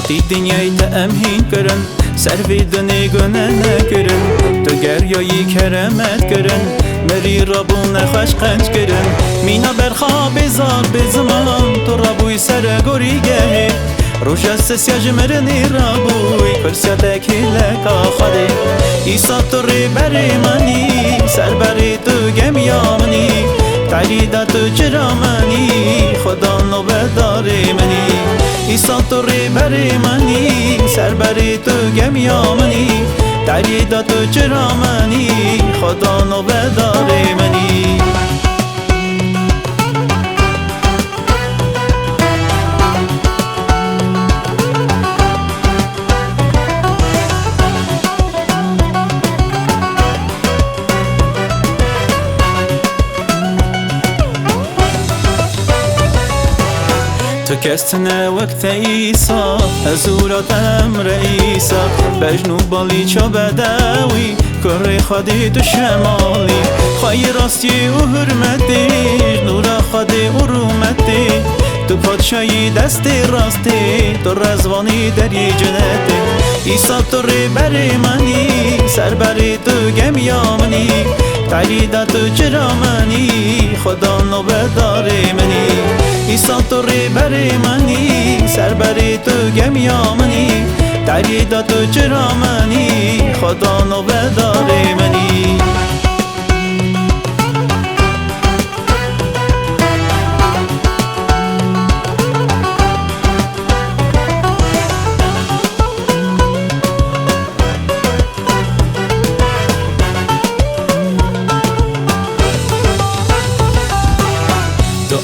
هاتی دنیای تأمین کرن سروی دنی گنه کرن تو گریایی کرمت کرن مری رابون خوش قنج کرن مینا برخواب زار بزمان تو رابوی سر گوریگه روش سسیاج مرنی رابوی کرسیات اکیلکا خاده ایسا تو ری بری منی سر بری تو گمیامنی تعریدا تو جرامنی خدا نو بداری منی ایسا تو ری بری منی سر بری تو گمیامنی تعریدا تو جرامنی خدا نو بداری منی تو کستنه وقت ایسا هزورات امر ایسا بجنو بالی چو بدوی کره خودی تو شمالی خواهی راستی و حرمتی نورا خودی و رومتی تو پادشایی دستی راستی تو رزوانی دری جنتی ایسا تو ری بری منی سر بری تو گمیامنی تعریدا تو جرامنی خدا نو بداری منی ایسا تو ری بری منی سر بری تو گمیامنی تعریدا تو جرامنی خدا نو بداری منی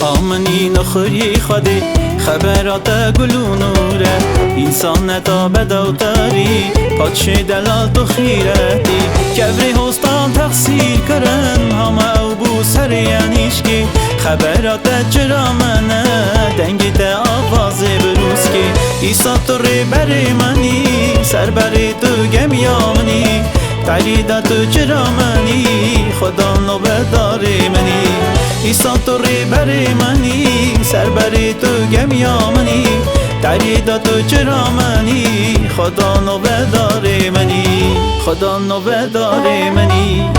آمنی نخوری خودی خبرات گلو نوره انسان تا بدوتاری پادشی دلال تو خیرتی کبری هستان تقصیر کرن همه او بو سریانیشکی خبرات جرامنه دنگی تا آوازی بروزکی ایسا تو ری بری منی سر بری تو گمیامنی تعریدا تو جرامنی خدا نو بداری منی ایسا تو ری بری منی سر بری تو گمیامنی تعریدا تو جرامنی خدا نو بداری منی خدا نو بداری منی